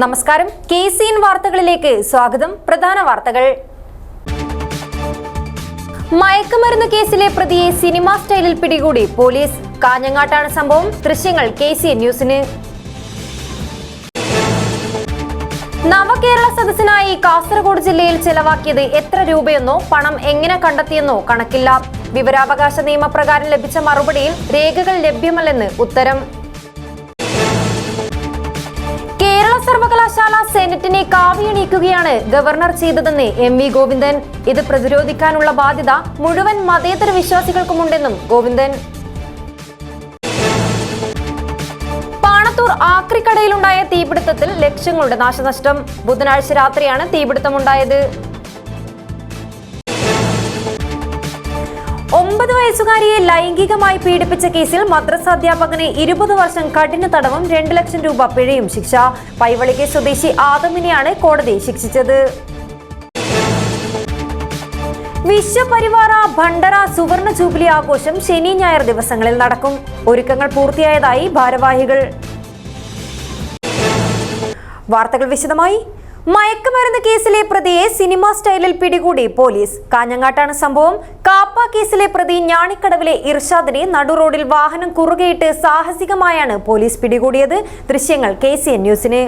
നമസ്കാരം, KCN വാർത്തകളിലേക്ക് സ്വാഗതം. പ്രധാന വാർത്തകൾ. മയക്കുമരുന്ന് കേസിലെ പ്രതിയെ സിനിമാ സ്റ്റൈലിൽ പിടികൂടി പോലീസ്. കാഞ്ഞങ്ങാട്ടാണ് സംഭവം. ദൃശ്യങ്ങൾ KCN ന്യൂസിന്. നവകേരള സദസ്സിനായി കാസർഗോഡ് ജില്ലയിൽ ചെലവാക്കിയത് എത്ര രൂപയെന്നോ പണം എങ്ങനെ കണ്ടെത്തിയെന്നോ കണക്കില്ല. വിവരാവകാശ നിയമപ്രകാരം ലഭിച്ച മറുപടിയിൽ രേഖകൾ ലഭ്യമല്ലെന്ന് ഉത്തരം. സർവകലാശാല സെനറ്റിനെ കാവിയണിയിക്കുകയാണ് ഗവർണർ ചെയ്തതെന്ന് MV ഗോവിന്ദൻ. ഇത് പ്രതിരോധിക്കാനുള്ള ബാധ്യത മുഴുവൻ മതേതര വിശ്വാസികൾക്കുമുണ്ടെന്നും ഗോവിന്ദൻ. പാണത്തൂർ ആക്രിക്കടയിലുണ്ടായ തീപിടുത്തത്തിൽ ലക്ഷങ്ങളുടെ നാശനഷ്ടം. ബുധനാഴ്ച രാത്രിയാണ് തീപിടുത്തമുണ്ടായത്. 9 വയസ്സുകാരിയെ ലൈംഗികമായി പീഡിപ്പിച്ച കേസിൽ മദ്രസ അധ്യാപകന് 20 വർഷം കഠിന തടവും 2 ലക്ഷം രൂപ പിഴയും ശിക്ഷ. പൈവളികെ സ്വദേശി ആദമിനെയാണ് കോടതി ശിക്ഷിച്ചത്. വിശ്വപരിവാര ഭണ്ഡാര സുവർണ ജൂബിലി ആഘോഷം ശനി ഞായർ ദിവസങ്ങളിൽ നടക്കും. ഒരുക്കങ്ങൾ പൂർത്തിയായതായി ഭാരവാഹികൾ. വാർത്തകൾ വിശദമായി. മയക്കുമരുന്ന് കേസിലെ പ്രതിയെ സിനിമാ സ്റ്റൈലിൽ പിടികൂടി പോലീസ്. കാഞ്ഞങ്ങാട്ടാണ് സംഭവം. കാപ്പ കേസിലെ പ്രതി ഞാണിക്കടവിലെ ഇർഷാദിനെ നടുറോഡിൽ വാഹനം കുറുകെയിട്ട് സാഹസികമായാണ് പോലീസ് പിടികൂടിയത്. ദൃശ്യങ്ങൾ KCN ന്യൂസിന്.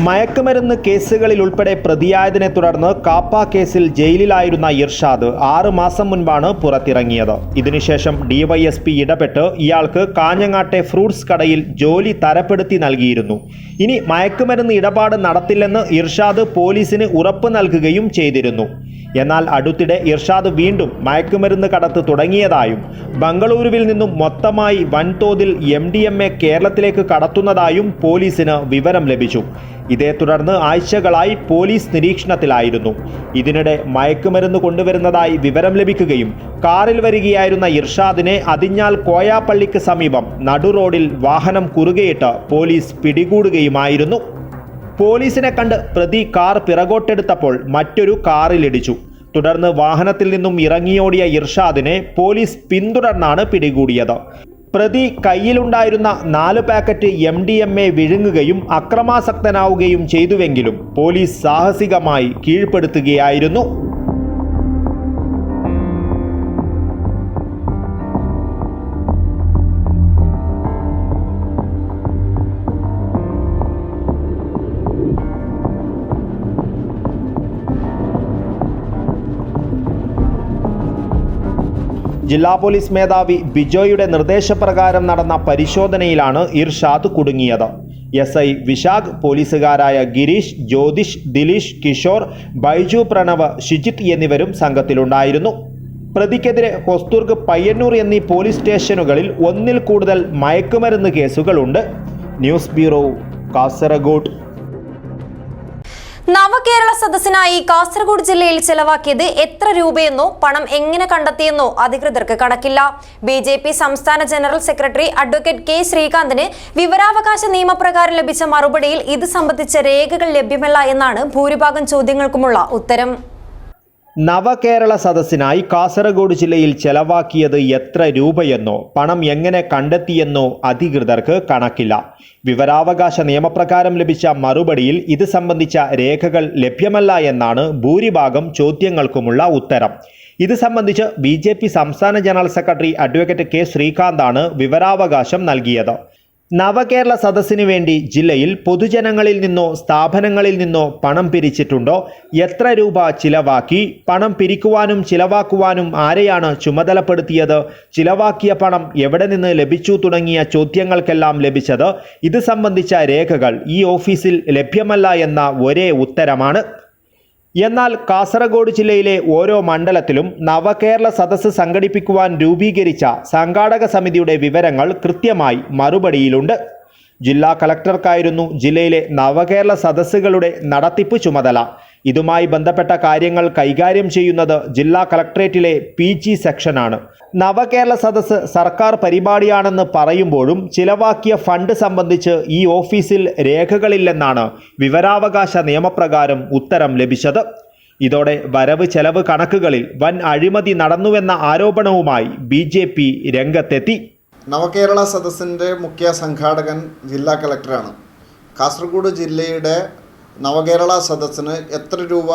മയക്കുമരുന്ന് കേസുകളിൽ ഉൾപ്പെടെ പ്രതിയായതിനെ തുടർന്ന് കാപ്പ കേസിൽ ജയിലിലായിരുന്ന ഇർഷാദ് 6 മാസം മുൻപാണ് പുറത്തിറങ്ങിയത്. ഇതിനുശേഷം DYSP ഇടപെട്ട് ഇയാൾക്ക് കാഞ്ഞങ്ങാട്ടെ ഫ്രൂട്ട്സ് കടയിൽ ജോലി തരപ്പെടുത്തി നൽകിയിരുന്നു. ഇനി മയക്കുമരുന്ന് ഇടപാട് നടത്തില്ലെന്ന് ഇർഷാദ് പോലീസിന് ഉറപ്പ് നൽകുകയും ചെയ്തിരുന്നു. എന്നാൽ അടുത്തിടെ ഇർഷാദ് വീണ്ടും മയക്കുമരുന്ന് കടത്ത് തുടങ്ങിയതായും ബംഗളൂരുവിൽ നിന്നും മൊത്തമായി വൻതോതിൽ MDMA കേരളത്തിലേക്ക് കടത്തുന്നതായും പോലീസിന് വിവരം ലഭിച്ചു. ഇതേ തുടർന്ന് ആഴ്ചകളായി പോലീസ് നിരീക്ഷണത്തിലായിരുന്നു. ഇതിനിടെ മയക്കുമരുന്ന് കൊണ്ടുവരുന്നതായി വിവരം ലഭിക്കുകയും കാറിൽ വരികയായിരുന്ന ഇർഷാദിനെ അതിഞ്ഞാൽ കോയാപ്പള്ളിക്ക് സമീപം നടുറോഡിൽ വാഹനം കുറുകെയിട്ട് പോലീസ് പിടികൂടുകയുമായിരുന്നു. പോലീസിനെ കണ്ട് പ്രതി കാർ പിറകോട്ടെടുത്തപ്പോൾ മറ്റൊരു കാറിലിടിച്ചു. തുടർന്ന് വാഹനത്തിൽ നിന്നും ഇറങ്ങിയോടിയ ഇർഷാദിനെ പോലീസ് പിന്തുടർന്നാണ് പിടികൂടിയത്. പ്രതി കയ്യിലുണ്ടായിരുന്ന 4 പാക്കറ്റ് MDMA വിഴുങ്ങുകയും അക്രമാസക്തനാവുകയും ചെയ്തുവെങ്കിലും പോലീസ് സാഹസികമായി കീഴ്പ്പെടുത്തുകയായിരുന്നു. ജില്ലാ പോലീസ് മേധാവി ബിജോയുടെ നിർദ്ദേശപ്രകാരം നടന്ന പരിശോധനയിലാണ് ഇർഷാദ് കുടുങ്ങിയത്. SI വിശാഖ്, പോലീസുകാരായ ഗിരീഷ്, ജ്യോതിഷ്, ദിലീഷ്, കിഷോർ, ബൈജു, പ്രണവ്, ഷിജിത്ത് എന്നിവരും സംഘത്തിലുണ്ടായിരുന്നു. പ്രതിക്കെതിരെ ഹൊസ്ദുർഗ്, പയ്യന്നൂർ എന്നീ പോലീസ് സ്റ്റേഷനുകളിൽ 1-ൽ കൂടുതൽ മയക്കുമരുന്ന് കേസുകളുണ്ട്. News bureau, Kasaragod. നവകേരള സദസ്സിനായി കാസർഗോഡ് ജില്ലയിൽ ചെലവാക്കിയത് എത്ര രൂപയെന്നോ പണം എങ്ങനെ കണ്ടെത്തിയെന്നോ അധികൃതർക്ക് കണക്കില്ല. BJP സംസ്ഥാന ജനറൽ സെക്രട്ടറി അഡ്വക്കേറ്റ് K ശ്രീകാന്തിന് വിവരാവകാശ നിയമപ്രകാരം ലഭിച്ച മറുപടിയിൽ ഇത് സംബന്ധിച്ച രേഖകൾ ലഭ്യമല്ല എന്നാണ് ഭൂരിഭാഗം ചോദ്യങ്ങൾക്കുമുള്ള ഉത്തരം. നവകേരള സദസ്സിനായി കാസർഗോഡ് ജില്ലയിൽ ചെലവാക്കിയത് എത്ര രൂപയെന്നോ പണം എങ്ങനെ കണ്ടെത്തിയെന്നോ അധികൃതർക്ക് കണക്കില്ല. വിവരാവകാശ നിയമപ്രകാരം ലഭിച്ച മറുപടിയിൽ ഇത് സംബന്ധിച്ച രേഖകൾ ലഭ്യമല്ല എന്നാണ് ഭൂരിഭാഗം ചോദ്യങ്ങൾക്കുമുള്ള ഉത്തരം. ഇത് സംബന്ധിച്ച് BJP സംസ്ഥാന ജനറൽ സെക്രട്ടറി അഡ്വക്കേറ്റ് K ശ്രീകാന്താണ് വിവരാവകാശം നൽകിയത്. നവകേരള സദസ്സിന് വേണ്ടി ജില്ലയിൽ പൊതുജനങ്ങളിൽ നിന്നോ സ്ഥാപനങ്ങളിൽ നിന്നോ പണം പിരിച്ചിട്ടുണ്ടോ, എത്ര രൂപ ചിലവാക്കി, പണം പിരിക്കുവാനും ചിലവാക്കുവാനും ആരെയാണ് ചുമതലപ്പെടുത്തിയത്, ചിലവാക്കിയ പണം എവിടെ നിന്ന് ലഭിച്ചു തുടങ്ങിയ ചോദ്യങ്ങൾക്കെല്ലാം ലഭിച്ചത് ഇത് സംബന്ധിച്ച രേഖകൾ ഈ ഓഫീസിൽ ലഭ്യമല്ല എന്ന ഒരേ ഉത്തരമാണ്. എന്നാൽ കാസർഗോഡ് ജില്ലയിലെ ഓരോ മണ്ഡലത്തിലും നവകേരള സദസ്സ് സംഘടിപ്പിക്കുവാൻ രൂപീകരിച്ച സംഘാടക സമിതിയുടെ വിവരങ്ങൾ കൃത്യമായി മറുപടിയിലുണ്ട്. ജില്ലാ കളക്ടർക്കായിരുന്നു ജില്ലയിലെ നവകേരള സദസ്സുകളുടെ നടത്തിപ്പ് ചുമതല. ഇതുമായി ബന്ധപ്പെട്ട കാര്യങ്ങൾ കൈകാര്യം ചെയ്യുന്നത് ജില്ലാ കളക്ടറേറ്റിലെ PG സെക്ഷനാണ്. നവകേരള സദസ്സ് സർക്കാർ പരിപാടിയാണെന്ന് പറയുമ്പോഴും ചിലവാക്കിയ ഫണ്ട് സംബന്ധിച്ച് ഈ ഓഫീസിൽ രേഖകളില്ലെന്നാണ് വിവരാവകാശ നിയമപ്രകാരം ഉത്തരം ലഭിച്ചത്. ഇതോടെ വരവ് ചെലവ് കണക്കുകളിൽ വൻ അഴിമതി നടന്നുവെന്ന ആരോപണവുമായി BJP രംഗത്തെത്തി. നവകേരള സദസ്സിൻ്റെ മുഖ്യ സംഘാടകൻ ജില്ലാ കളക്ടറാണ്. കാസർഗോഡ് ജില്ലയുടെ നവകേരള സദസ്സിന് എത്ര രൂപ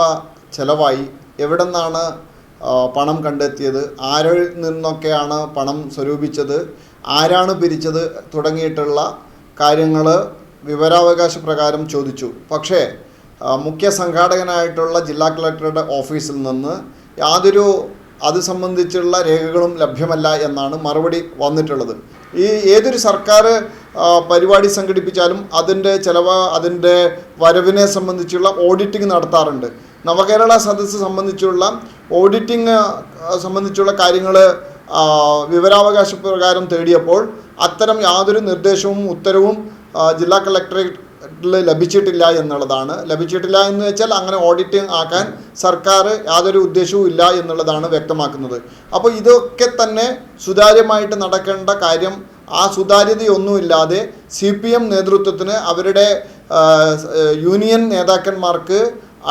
ചെലവായി, എവിടെ നിന്നാണ് പണം കണ്ടെത്തിയത്, ആരിൽ നിന്നൊക്കെയാണ് പണം സ്വരൂപിച്ചത്, ആരാണ് പിരിച്ചത് തുടങ്ങിയിട്ടുള്ള കാര്യങ്ങൾ വിവരാവകാശ പ്രകാരം ചോദിച്ചു. പക്ഷേ മുഖ്യ സംഘാടകനായിട്ടുള്ള ജില്ലാ കളക്ടറുടെ ഓഫീസിൽ നിന്ന് യാതൊരു അത് സംബന്ധിച്ചുള്ള രേഖകളും ലഭ്യമല്ല എന്നാണ് മറുപടി വന്നിട്ടുള്ളത്. ഏതൊരു സർക്കാർ പരിപാടി സംഘടിപ്പിച്ചാലും അതിൻ്റെ ചിലവ്, അതിൻ്റെ വരവിനെ സംബന്ധിച്ചുള്ള ഓഡിറ്റിംഗ് നടത്താറുണ്ട്. നവകേരള സദസ്സ് സംബന്ധിച്ചുള്ള ഓഡിറ്റിംഗ് സംബന്ധിച്ചുള്ള കാര്യങ്ങൾ വിവരാവകാശ പ്രകാരം തേടിയപ്പോൾ അത്തരം യാതൊരു നിർദ്ദേശവും ഉത്തരവും ജില്ലാ കളക്ടറേറ്റിൽ ലഭിച്ചിട്ടില്ല എന്നുള്ളതാണ്. ലഭിച്ചിട്ടില്ല എന്ന് വെച്ചാൽ അങ്ങനെ ഓഡിറ്റിംഗ് ആക്കാൻ സർക്കാർ യാതൊരു ഉദ്ദേശവും ഇല്ല എന്നുള്ളതാണ് വ്യക്തമാക്കുന്നത്. അപ്പോൾ ഇതൊക്കെ തന്നെ സുതാര്യമായിട്ട് നടക്കേണ്ട കാര്യം ആ സുതാര്യതയൊന്നുമില്ലാതെ CPM നേതൃത്വത്തിന് അവരുടെ യൂണിയൻ നേതാക്കന്മാർക്ക്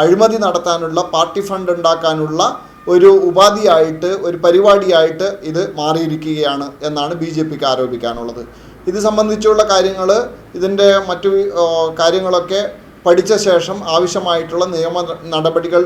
അഴിമതി നടത്താനുള്ള, പാർട്ടി ഫണ്ട് ഉണ്ടാക്കാനുള്ള ഒരു ഉപാധിയായിട്ട്, ഒരു പരിപാടിയായിട്ട് ഇത് മാറിയിരിക്കുകയാണ് എന്നാണ് BJPക്ക് ആരോപിക്കാനുള്ളത്. ഇത് സംബന്ധിച്ചുള്ള കാര്യങ്ങൾ, ഇതിൻ്റെ മറ്റു കാര്യങ്ങളൊക്കെ പഠിച്ച ശേഷം ആവശ്യമായിട്ടുള്ള നിയമ നടപടികൾ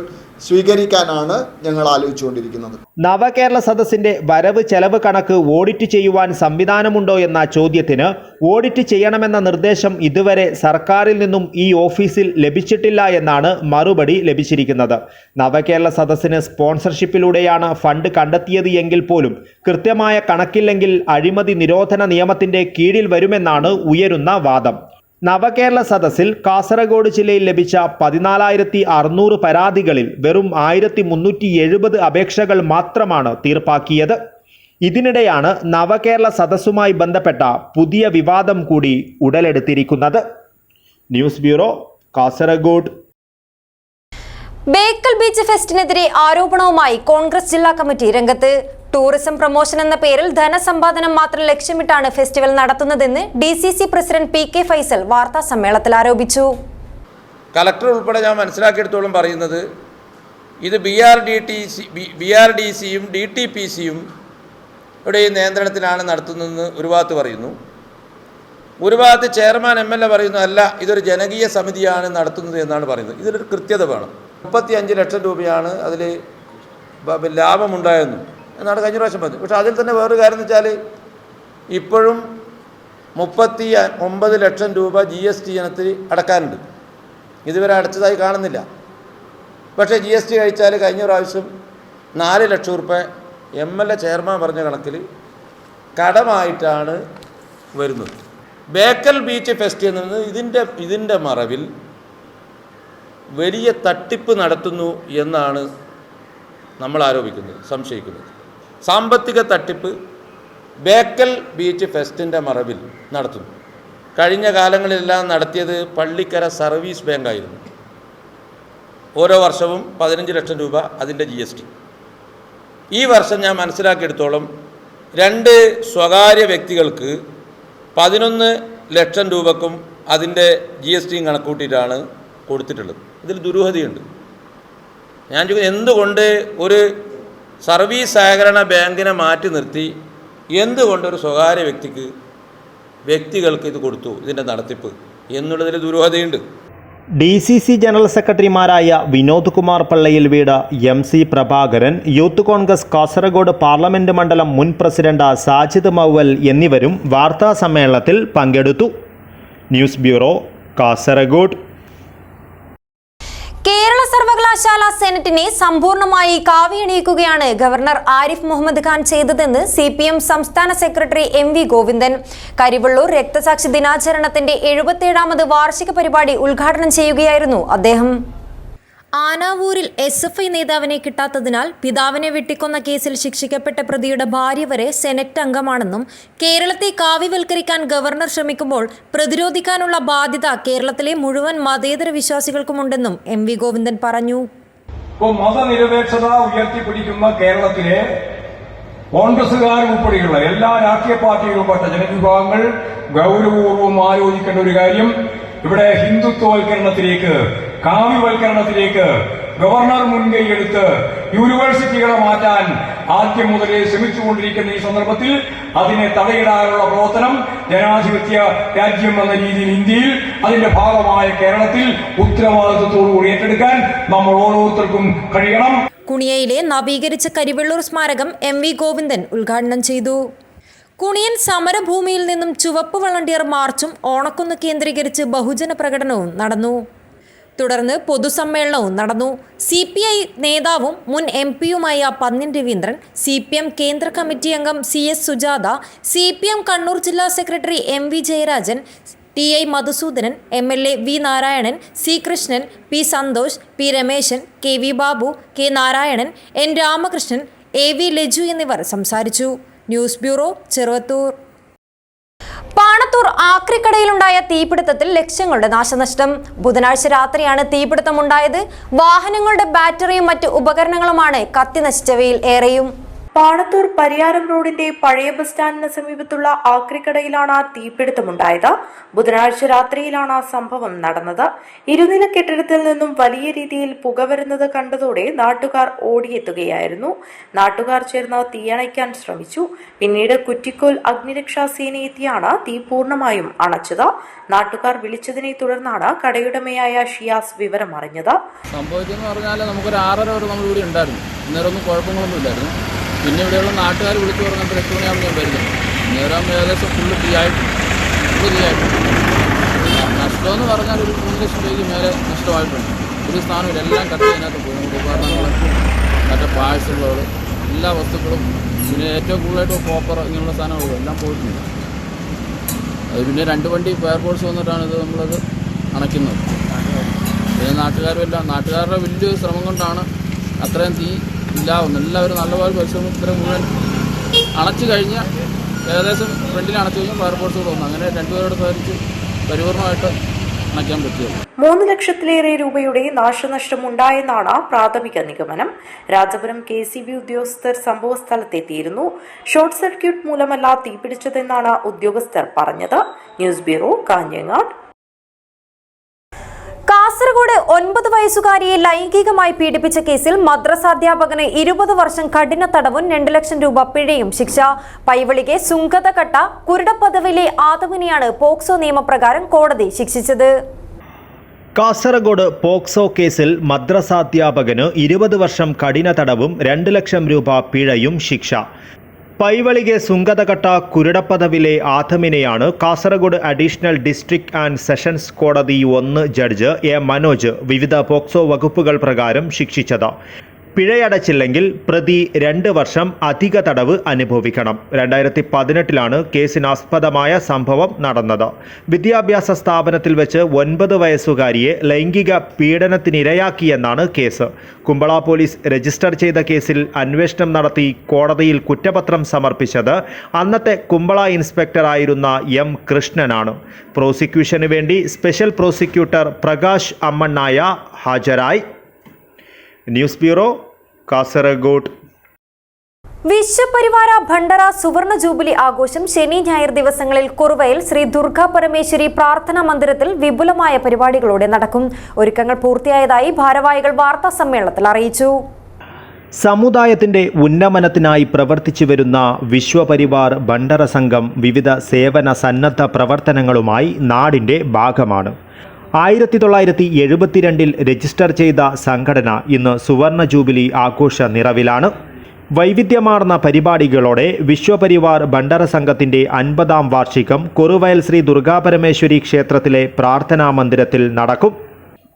സ്വീകരിക്കാനാണ് ഞങ്ങൾ ആലോചിച്ചുകൊണ്ടിരിക്കുന്നത്. നവകേരള സദസ്സിന്റെ വരവ് ചെലവ് കണക്ക് ഓഡിറ്റ് ചെയ്യുവാൻ സംവിധാനമുണ്ടോ എന്ന ചോദ്യത്തിന് ഓഡിറ്റ് ചെയ്യണമെന്ന നിർദ്ദേശം ഇതുവരെ സർക്കാരിൽ നിന്നും ഈ ഓഫീസിൽ ലഭിച്ചിട്ടില്ല എന്നാണ് മറുപടി ലഭിച്ചിരിക്കുന്നത്. നവകേരള സദസ്സിന് സ്പോൺസർഷിപ്പിലൂടെയാണ് ഫണ്ട് കണ്ടെത്തിയത് എങ്കിൽ പോലും കൃത്യമായ കണക്കില്ലെങ്കിൽ അഴിമതി നിരോധന നിയമത്തിന്റെ കീഴിൽ വരുമെന്നാണ് ഉയരുന്ന വാദം. നവകേരള സദസ്സിൽ കാസർഗോഡ് ജില്ലയിൽ ലഭിച്ച 14,600 പരാതികളിൽ വെറും 1,370 അപേക്ഷകൾ മാത്രമാണ് തീർപ്പാക്കിയത്. ഇതിനിടെയാണ് നവകേരള സദസ്സുമായി ബന്ധപ്പെട്ട പുതിയ വിവാദം കൂടി ഉടലെടുത്തിരിക്കുന്നത്. News bureau, Kasaragod. Bekal beach ഫെസ്റ്റിനെതിരെ ആരോപണവുമായി കോൺഗ്രസ് ജില്ലാ കമ്മിറ്റി രംഗത്ത്. ടൂറിസം പ്രൊമോഷൻ എന്ന പേരിൽ ധനസമ്പാദനം മാത്രം ലക്ഷ്യമിട്ടാണ് ഫെസ്റ്റിവൽ നടത്തുന്നതെന്ന് DCC പ്രസിഡന്റ് PK ഫൈസൽ വാർത്താ സമ്മേളനത്തിൽ ആരോപിച്ചു. കളക്ടർ ഉൾപ്പെടെ ഞാൻ മനസ്സിലാക്കിയെടുത്തോളം പറയുന്നത് ഇത് BRDCയും DTPCയും ഇവിടെ ഈ നിയന്ത്രണത്തിലാണ് നടത്തുന്നതെന്ന് ഒരു ഭാഗത്ത് പറയുന്നു. ഒരു ഭാഗത്ത് ചെയർമാൻ MLA പറയുന്നു അല്ല, ഇതൊരു ജനകീയ സമിതിയാണ് നടത്തുന്നത് എന്നാണ് പറയുന്നത്. ഇതിലൊരു കൃത്യത വേണം. 35 ലക്ഷം രൂപയാണ് അതിൽ ലാഭമുണ്ടായെന്നും എന്നാണ് കഴിഞ്ഞ പ്രാവശ്യം പറഞ്ഞത്. പക്ഷേ അതിൽ തന്നെ വേറൊരു കാര്യം എന്ന് വെച്ചാൽ ഇപ്പോഴും 39 ലക്ഷം രൂപ GST ഇനത്തിൽ അടക്കാനുണ്ട്. ഇതുവരെ അടച്ചതായി കാണുന്നില്ല. പക്ഷേ GST കഴിച്ചാൽ കഴിഞ്ഞ പ്രാവശ്യം 4 ലക്ഷം രൂപ MLA ചെയർമാൻ പറഞ്ഞ കണക്കിൽ കടമായിട്ടാണ് വരുന്നത്. ബേക്കൽ ബീച്ച് ഫെസ്റ്റ് എന്നത് ഇതിൻ്റെ മറവിൽ വലിയ തട്ടിപ്പ് നടത്തുന്നു എന്നാണ് നമ്മൾ ആരോപിക്കുന്നത്, സംശയിക്കുന്നത്. സാമ്പത്തിക തട്ടിപ്പ് ബേക്കൽ ബീച്ച് ഫെസ്റ്റിൻ്റെ മറവിൽ നടത്തുന്നു. കഴിഞ്ഞ കാലങ്ങളിലെല്ലാം നടത്തിയത് പള്ളിക്കര സർവീസ് ബാങ്കായിരുന്നു. ഓരോ വർഷവും 15 ലക്ഷം രൂപ അതിൻ്റെ GST. ഈ വർഷം ഞാൻ മനസ്സിലാക്കിയെടുത്തോളം 2 സ്വകാര്യ വ്യക്തികൾക്ക് 11 ലക്ഷം രൂപക്കും അതിൻ്റെ GSTയും കണക്കൂട്ടിയിട്ടാണ് കൊടുത്തിട്ടുള്ളത്. ഇതിൽ ദുരൂഹതയുണ്ട്. ഞാൻ ചോദിക്കുന്നത്, എന്തുകൊണ്ട് ഒരു സർവീസ് സഹകരണ ബാങ്കിനെ മാറ്റി നിർത്തി എന്തുകൊണ്ട് ഒരു സ്വകാര്യ വ്യക്തികൾക്ക് ഇത് കൊടുത്തു, ഇതിൻ്റെ നടത്തിപ്പ് എന്നുള്ളതിൽ ദുരൂഹതയുണ്ട്. DCC ജനറൽ സെക്രട്ടറിമാരായ വിനോദ് കുമാർ പള്ളയിൽ വീട്, MC Prabhakaran, youth Congress Kasaragod parliament മണ്ഡലം മുൻ പ്രസിഡന്റ് സാജിദ് മൗവൽ എന്നിവരും വാർത്താ സമ്മേളനത്തിൽ പങ്കെടുത്തു. News bureau, Kasaragod. കേരള സർവകലാശാല സെനറ്റിനെ സമ്പൂർണ്ണമായി കാവിയണിയിക്കുകയാണ് ഗവർണർ ആരിഫ് മുഹമ്മദ് ഖാൻ ചെയ്തതെന്ന് CPM സംസ്ഥാന സെക്രട്ടറി MV ഗോവിന്ദൻ. കരിവള്ളൂർ രക്തസാക്ഷി ദിനാചരണത്തിന്റെ 77ാമത് വാർഷിക പരിപാടി ഉദ്ഘാടനം ചെയ്യുകയായിരുന്നു അദ്ദേഹം. ആനാവൂരിൽ SFI നേതാവിനെ കിട്ടാത്തതിനാൽ പിതാവിനെ വെട്ടിക്കൊന്ന കേസിൽ ശിക്ഷിക്കപ്പെട്ട പ്രതിയുടെ ഭാര്യ വരെ സെനറ്റ് അംഗമാണെന്നും കേരളത്തെ കാവ്യവൽക്കരിക്കാൻ ഗവർണർ ശ്രമിക്കുമ്പോൾ പ്രതിരോധിക്കാനുള്ള ബാധ്യത കേരളത്തിലെ മുഴുവൻ മതേതര വിശ്വാസികൾക്കുമുണ്ടെന്നും MV ഗോവിന്ദൻ പറഞ്ഞു. മതനിരപേക്ഷത ഉയർത്തിപ്പിടിക്കുന്ന കേരളത്തിലെ കോൺഗ്രസുകാരും ഉൾപ്പെടെയുള്ള എല്ലാ രാഷ്ട്രീയ പാർട്ടികളുംപ്പെട്ട ജനവിഭാഗങ്ങൾ ഗൗരവപൂർവ്വം ആലോചിക്കേണ്ട ഒരു കാര്യം, ഇവിടെ ഹിന്ദുത്വവൽക്കരണത്തിലേക്ക്, കാവ്യവൽക്കരണത്തിലേക്ക് ഗവർണർ മുൻകൈയെടുത്ത് യൂണിവേഴ്സിറ്റികളെ മാറ്റാൻ ആദ്യം മുതലേ ശ്രമിച്ചുകൊണ്ടിരിക്കുന്ന ഈ സന്ദർഭത്തിൽ അതിനെ തടയിടാനുള്ള പ്രവർത്തനം ജനാധിപത്യ രാജ്യം എന്ന രീതിയിൽ ഇന്ത്യയിൽ അതിന്റെ ഭാഗമായ കേരളത്തിൽ ഉത്തരവാദിത്വത്തോടുകൂടി ഏറ്റെടുക്കാൻ നമ്മൾ ഓരോരുത്തർക്കും കഴിയണം. കുണിയയിലെ നവീകരിച്ച കരിവെള്ളൂർ സ്മാരകം MV ഗോവിന്ദൻ ഉദ്ഘാടനം ചെയ്തു. കുണിയൻ സമരഭൂമിയിൽ നിന്നും ചുവപ്പ് വളണ്ടിയർ മാർച്ചും ഓണക്കുന്ന് കേന്ദ്രീകരിച്ച് ബഹുജന പ്രകടനവും നടന്നു. തുടർന്ന് പൊതുസമ്മേളനവും നടന്നു. CPI നേതാവും മുൻ MP-യുമായ പന്ന്യൻ രവീന്ദ്രൻ, CPM കേന്ദ്ര കമ്മിറ്റി അംഗം CS സുജാത, CPM കണ്ണൂർ ജില്ലാ secretary MV Jayarajan, TI Madhusoodanan, MLA V Narayanan, C Krishnan, P Santhosh, P Rameshan, KV Babu, K Narayanan, N Ramakrishnan, AV Laju എന്നിവർ സംസാരിച്ചു. News bureau, Cheruvathur. പാണത്തൂർ ആക്രിക്കടയിലുണ്ടായ തീപിടുത്തത്തിൽ ലക്ഷങ്ങളുടെ നാശനഷ്ടം. ബുധനാഴ്ച രാത്രിയാണ് തീപിടുത്തമുണ്ടായത്. വാഹനങ്ങളുടെ ബാറ്ററിയും മറ്റ് ഉപകരണങ്ങളുമാണ് കത്തിനശിച്ചവയിൽ ഏറെയും. പാണത്തൂർ പരിയാരം റോഡിന്റെ പഴയ ബസ് സ്റ്റാൻഡിന് സമീപത്തുള്ള ആക്രിക്കടയിലാണ് തീപിടുത്തമുണ്ടായത്. ബുധനാഴ്ച രാത്രിയിലാണ് സംഭവം നടന്നത്. ഇരുനില കെട്ടിടത്തിൽ നിന്നും വലിയ രീതിയിൽ പുക വരുന്നത് കണ്ടതോടെ നാട്ടുകാർ ഓടിയെത്തുകയായിരുന്നു. നാട്ടുകാർ ചേർന്ന് തീയണയ്ക്കാൻ ശ്രമിച്ചു. പിന്നീട് കുറ്റിക്കോൽ അഗ്നിരക്ഷാ സേന എത്തിയാണ് തീ പൂർണ്ണമായും അണച്ചത്. നാട്ടുകാർ വിളിച്ചതിനെ തുടർന്നാണ് കടയുടമയായ ഷിയാസ് വിവരം അറിഞ്ഞത്. സംഭവിച്ചെന്ന് പറഞ്ഞാൽ നമുക്കൊരു 6:30 വരെ നമ്മൾ ഇവിടെ ഉണ്ടായിരുന്നു. ഇന്നേരൊന്നും കുഴപ്പങ്ങളൊന്നും ഇല്ലായിരുന്നു. പിന്നെ ഇവിടെയുള്ള നാട്ടുകാർ വിളിച്ചു പറഞ്ഞിട്ട് 8 മണിയാകുമ്പോൾ ഞാൻ വരുന്നത്. നേരം ഏകദേശം ഫുള്ള് തീയായിട്ട്. നഷ്ടമെന്ന് പറഞ്ഞാൽ ഒരു 3 ലക്ഷം രൂപയ്ക്ക് മേലെ നഷ്ടമായിട്ടുണ്ട്. ഒരു സ്ഥാനമില്ല, എല്ലാം കത്തി അതിനകത്ത് പോയി. നമ്മുടെ ഉപകരണങ്ങൾ, മറ്റേ പാഴ്സലുകൾ, എല്ലാ വസ്തുക്കളും, പിന്നെ ഏറ്റവും കൂടുതലായിട്ട് കോപ്പർ ഇങ്ങനെയുള്ള സാധനങ്ങളും എല്ലാം പോയിട്ടുണ്ട്. അത് പിന്നെ 2 വണ്ടി ഫയർഫോഴ്സ് വന്നിട്ടാണ് ഇത് നമ്മളത് അണയ്ക്കുന്നത്. പിന്നെ നാട്ടുകാരുടെ വലിയൊരു ശ്രമം കൊണ്ടാണ് അത്രയും തീ ഇല്ലാവുന്നത്. എല്ലാവരും നല്ലപോലെ പരിശ്രമത്തിന് മുഴുവൻ അണച്ചു കഴിഞ്ഞ് ഏകദേശം ഫ്രണ്ടിൽ അണച്ചു കഴിഞ്ഞാൽ ഫയർഫോഴ്സ് കൂടെ വന്നു. അങ്ങനെ 2 പേരോട് സഹകരിച്ച് പരിപൂർണമായിട്ട് അണയ്ക്കാൻ പറ്റിയത്. 3 ലക്ഷത്തിലേറെ രൂപയുടെ നാശനഷ്ടമുണ്ടായെന്നാണ് പ്രാഥമിക നിഗമനം. രാജപുരം KCB ഉദ്യോഗസ്ഥർ സംഭവ സ്ഥലത്തെത്തിയിരുന്നു. ഷോർട്ട് സർക്യൂട്ട് മൂലമല്ല തീപിടിച്ചതെന്നാണ് ഉദ്യോഗസ്ഥർ പറഞ്ഞത്. News bureau, Kanhangad. കാസർഗോഡ് 9 വയസ്സുകാരിയെ ലൈംഗികമായി പീഡിപ്പിച്ച കേസിൽ മദ്രസാധ്യാപകന് 20 വർഷം കഠിന തടവും 2 ലക്ഷം രൂപ പിഴയും ശിക്ഷ. പൈവളികെ സുങ്കതകട്ട കുരുടപ്പദവിലെ ആദമിനെയാണ് പോക്സോ നിയമപ്രകാരം കോടതി ശിക്ഷിച്ചത്. കാസർഗോഡ് പോക്സോ കേസിൽ മദ്രസാധ്യാപകന് 20 വർഷം കഠിന തടവും 2 ലക്ഷം രൂപ പിഴയും ശിക്ഷ. പൈവളികെ സുങ്കതകട്ട കുരുടപ്പദവിലെ ആഥമിനെയാണ് Kasaragod additional district and sessions കോടതി 1 ജഡ്ജ് A മനോജ് വിവിധ പോക്സോ വകുപ്പുകൾ പ്രകാരം ശിക്ഷിച്ചത്. പിഴയടച്ചില്ലെങ്കിൽ പ്രതി 2 വർഷം അധിക തടവ് അനുഭവിക്കണം. 2018 കേസിനാസ്പദമായ സംഭവം നടന്നത്. വിദ്യാഭ്യാസ സ്ഥാപനത്തിൽ വെച്ച് 9 വയസ്സുകാരിയെ ലൈംഗിക പീഡനത്തിനിരയാക്കിയെന്നാണ് കേസ്. കുമ്പള പോലീസ് രജിസ്റ്റർ ചെയ്ത കേസിൽ അന്വേഷണം നടത്തി കോടതിയിൽ കുറ്റപത്രം സമർപ്പിച്ചത് അന്നത്തെ കുമ്പള ഇൻസ്പെക്ടറായിരുന്ന M കൃഷ്ണനാണ്. പ്രോസിക്യൂഷന് വേണ്ടി സ്പെഷ്യൽ പ്രോസിക്യൂട്ടർ പ്രകാശ് അമ്മണ്ണായ ഹാജരായി. News bureau, Kasaragod. വിശ്വപരിവാര ഭണ്ഡാര സുവർണ ജൂബിലി ആഘോഷം ശനി ഞായർ ദിവസങ്ങളിൽ കുറുവയിൽ ശ്രീ ദുർഗാ പരമേശ്വരി പ്രാർത്ഥനാ മന്ദിരത്തിൽ വിപുലമായ പരിപാടികളോടെ നടക്കും. ഒരുക്കങ്ങൾ പൂർത്തിയായതായി ഭാരവാഹികൾ വാർത്താ സമ്മേളനത്തിൽ അറിയിച്ചു. സമുദായത്തിൻ്റെ ഉന്നമനത്തിനായി പ്രവർത്തിച്ചു വരുന്ന വിശ്വപരിവാർ ഭണ്ഡാര സംഘം വിവിധ സേവന സന്നദ്ധ പ്രവർത്തനങ്ങളുമായി നാടിൻ്റെ ഭാഗമാണ്. 1972 രജിസ്റ്റർ ചെയ്ത സംഘടന ഇന്ന് സുവർണ ജൂബിലി ആഘോഷ നിറവിലാണ്. വൈവിധ്യമാർന്ന പരിപാടികളോടെ വിശ്വപരിവാർ ഭണ്ഡാര സംഘത്തിൻ്റെ 50ാം വാർഷികം കുറുവയൽ ശ്രീ ദുർഗാപരമേശ്വരി ക്ഷേത്രത്തിലെ പ്രാർത്ഥനാ മന്ദിരത്തിൽ നടക്കും.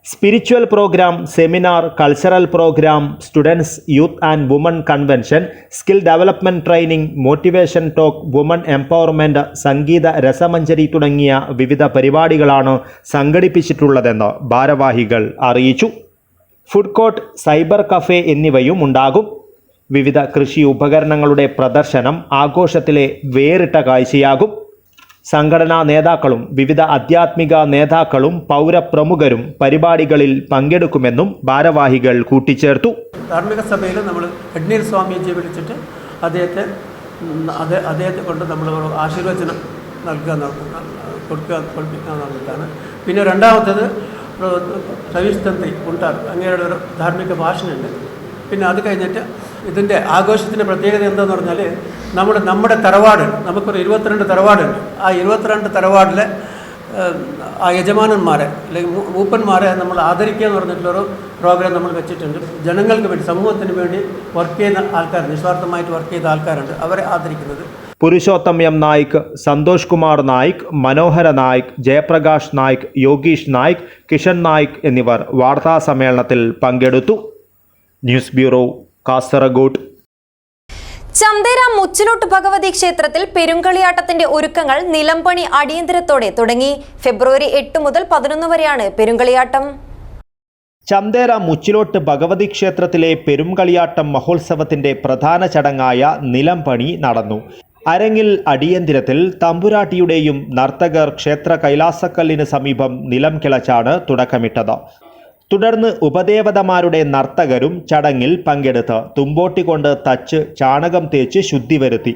Spiritual programme, seminar, cultural programme, students, youth and woman convention, skill development training, motivation talk, woman empowerment, സംഗീത രസമഞ്ജരി തുടങ്ങിയ വിവിധ പരിപാടികളാണ് സംഘടിപ്പിച്ചിട്ടുള്ളതെന്ന് ഭാരവാഹികൾ അറിയിച്ചു. ഫുഡ് കോർട്ട്, സൈബർ കഫേ എന്നിവയും ഉണ്ടാകും. വിവിധ കൃഷി ഉപകരണങ്ങളുടെ പ്രദർശനം ആഘോഷത്തിലെ വേറിട്ട കാഴ്ചയാകും. സംഘടനാ നേതാക്കളും വിവിധ ആധ്യാത്മിക നേതാക്കളും പൗരപ്രമുഖരും പരിപാടികളിൽ പങ്കെടുക്കുമെന്നും ഭാരവാഹികൾ കൂട്ടിച്ചേർത്തു. ധാർമ്മിക സഭയിൽ നമ്മൾ ഹെഡ്നീൽ സ്വാമിജിയെ വിളിച്ചിട്ട് അദ്ദേഹത്തെ കൊണ്ട് നമ്മൾ ആശീർവചനം കൊടുക്കുക എന്നുള്ളതാണ്. പിന്നെ രണ്ടാമത്തേത് സവീഷ് തന്ത്രി ഉണ്ടാർ അങ്ങനെയുള്ള ഒരു ധാർമ്മിക ഭാഷണുണ്ട്. പിന്നെ അത് കഴിഞ്ഞിട്ട് ഇതിൻ്റെ ആഘോഷത്തിൻ്റെ പ്രത്യേകത എന്താണെന്ന് പറഞ്ഞാൽ നമ്മുടെ തറവാട്, നമുക്കൊരു 22 തറവാടുണ്ട്. ആ 22 തറവാടിലെ ആ യജമാനന്മാരെ അല്ലെങ്കിൽ മൂപ്പന്മാരെ നമ്മൾ ആദരിക്കുക എന്ന് പറഞ്ഞിട്ടുള്ളൊരു പ്രോഗ്രാം നമ്മൾ വെച്ചിട്ടുണ്ട്. ജനങ്ങൾക്ക് വേണ്ടി, സമൂഹത്തിന് വേണ്ടി വർക്ക് ചെയ്യുന്ന ആൾക്കാർ, നിസ്വാർത്ഥമായിട്ട് വർക്ക് ചെയ്ത ആൾക്കാരുണ്ട്, അവരെ ആദരിക്കുന്നത്. പുരുഷോത്തം എം നായിക്, സന്തോഷ് കുമാർ നായിക്, മനോഹര നായിക്, ജയപ്രകാശ് നായിക്, യോഗീഷ് നായിക്, കിഷൻ നായിക് എന്നിവർ വാർത്താ സമ്മേളനത്തിൽ പങ്കെടുത്തു. News bureau, Kasaragod. ചന്തേര മുച്ചിലോട്ട് ഭഗവതി ക്ഷേത്രത്തിൽ പെരുങ്കളിയാട്ടത്തിന്റെ ഒരുക്കങ്ങൾ നിലംപണി അടിയന്തരത്തോടെ തുടങ്ങി. ഫെബ്രുവരി 8 മുതൽ 11 വരെയാണ് പെരുങ്കളിയാട്ടം. ചന്തേര മുച്ചിലോട്ട് ഭഗവതി ക്ഷേത്രത്തിലെ പെരുങ്കളിയാട്ടം മഹോത്സവത്തിന്റെ പ്രധാന ചടങ്ങായ നിലംപണി നടന്നു. അരങ്ങിൽ അടിയന്തിരത്തിൽ തമ്പുരാട്ടിയുടെയും നർത്തകർ ക്ഷേത്ര കൈലാസക്കല്ലിന് സമീപം നിലം കിളച്ചാണ് തുടക്കമിട്ടത്. തുടർന്ന് ഉപദേവതമാരുടെ നർത്തകരും ചടങ്ങിൽ പങ്കെടുത്ത് തുമ്പോട്ടി കൊണ്ട് തച്ച് ചാണകം തേച്ച് ശുദ്ധി വരുത്തി.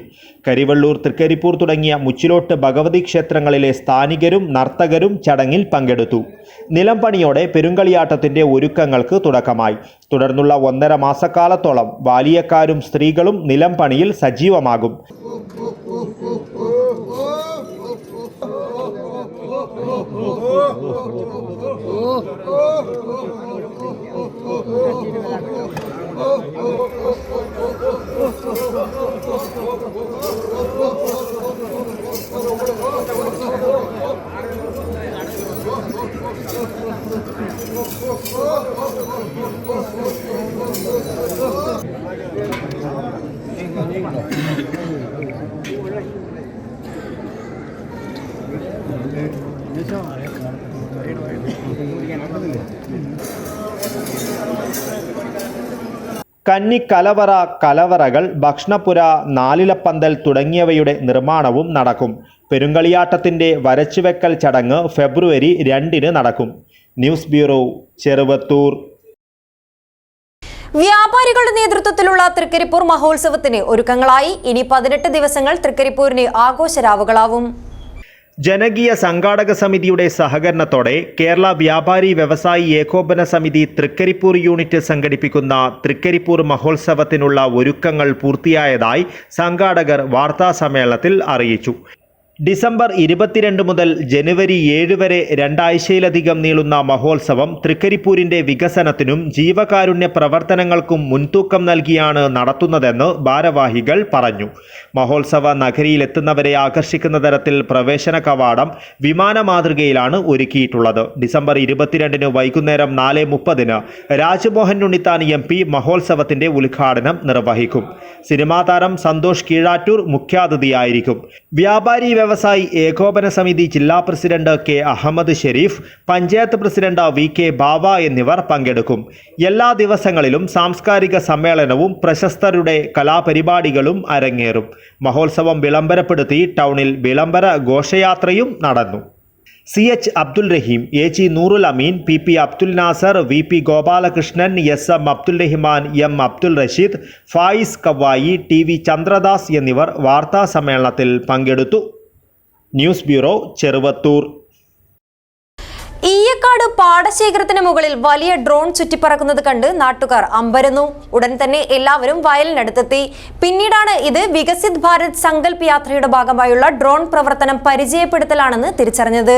കരിവള്ളൂർ, തൃക്കരിപ്പൂർ തുടങ്ങിയ മുച്ചിലോട്ട് ഭഗവതി ക്ഷേത്രങ്ങളിലെ സ്ഥാനികരും നർത്തകരും ചടങ്ങിൽ പങ്കെടുത്തു. നിലംപണിയോടെ പെരുങ്കളിയാട്ടത്തിന്റെ ഒരുക്കങ്ങൾക്ക് തുടക്കമായി. തുടർന്നുള്ള 1.5 മാസക്കാലത്തോളം ബാലിയക്കാരും സ്ത്രീകളും നിലംപണിയിൽ സജീവമാകും. കന്നി കലവറ, കലവറകൾ, ഭക്ഷണപ്പുര, നാലിലപ്പന്തൽ തുടങ്ങിയവയുടെ നിർമ്മാണവും നടക്കും. പെരുങ്കളിയാട്ടത്തിന്റെ വരച്ചുവെക്കൽ ചടങ്ങ് ഫെബ്രുവരി 2 നടക്കും. News bureau, Cheruvathur. വ്യാപാരികളുടെ നേതൃത്വത്തിലുള്ള തൃക്കരിപ്പൂർ മഹോത്സവത്തിന് ഒരുക്കങ്ങളായി. ഇനി 18 ദിവസങ്ങൾ തൃക്കരിപ്പൂരിന് ആഘോഷരാവുകളാവും. ജനകീയ സംഘാടക സമിതിയുടെ സഹകരണത്തോടെ കേരള വ്യാപാരി വ്യവസായി ഏകോപന സമിതി തൃക്കരിപ്പൂർ യൂണിറ്റ് സംഘടിപ്പിക്കുന്ന തൃക്കരിപ്പൂർ മഹോത്സവത്തിനുള്ള ഒരുക്കങ്ങൾ പൂർത്തിയായതായി സംഘാടകർ വാർത്താസമ്മേളനത്തിൽ അറിയിച്ചു. ഡിസംബർ 22 മുതൽ ജനുവരി 7 വരെ 2 ആഴ്ചയിലധികം നീളുന്ന മഹോത്സവം തൃക്കരിപ്പൂരിന്റെ വികസനത്തിനും ജീവകാരുണ്യ പ്രവർത്തനങ്ങൾക്കും മുൻതൂക്കം നൽകിയാണ് നടത്തുന്നതെന്ന് ഭാരവാഹികൾ പറഞ്ഞു. മഹോത്സവ നഗരിയിലെത്തുന്നവരെ ആകർഷിക്കുന്ന തരത്തിൽ പ്രവേശന കവാടം വിമാന മാതൃകയിലാണ് ഒരുക്കിയിട്ടുള്ളത്. ഡിസംബർ 22 വൈകുന്നേരം 4:30 രാജ്മോഹൻ ഉണ്ണിത്താൻ MP മഹോത്സവത്തിന്റെ ഉദ്ഘാടനം നിർവഹിക്കും. സിനിമാ താരം സന്തോഷ് കീഴാറ്റൂർ മുഖ്യാതിഥിയായിരിക്കും. വ്യാപാരി വ്യവസായി ഏകോപന സമിതി ജില്ലാ president K. Ahmed Sharif, panchayat president VK Bava എന്നിവർ പങ്കെടുക്കും. എല്ലാ ദിവസങ്ങളിലും സാംസ്കാരിക സമ്മേളനവും പ്രശസ്തരുടെ കലാപരിപാടികളും അരങ്ങേറും. മഹോത്സവം വിളംബരപ്പെടുത്തി ടൗണിൽ വിളംബര ഘോഷയാത്രയും നടന്നു. CH അബ്ദുൽ റഹീം, AG നൂറുൽ അമീൻ, PP Abdul Nasar, VP Gopalakrishnan, SM Abdul Rahman, M Abdul Rasheed, Fayis കവായി, TV Chandradas എന്നിവർ വാർത്താ സമ്മേളനത്തിൽ പങ്കെടുത്തു. News bureau, Cheruvathur. ഈയക്കാട് പാടശേഖരത്തിന് മുകളിൽ വലിയ ഡ്രോൺ ചുറ്റിപ്പറക്കുന്നത് കണ്ട് നാട്ടുകാർ അമ്പരന്നു. ഉടൻ തന്നെ എല്ലാവരും വയലിനടുത്തെത്തി. പിന്നീടാണ് ഇത് വികസിത് ഭാരത് സങ്കൽപ് യാത്രയുടെ ഭാഗമായുള്ള ഡ്രോൺ പ്രവർത്തനം പരിചയപ്പെടുത്തലാണെന്ന് തിരിച്ചറിഞ്ഞത്.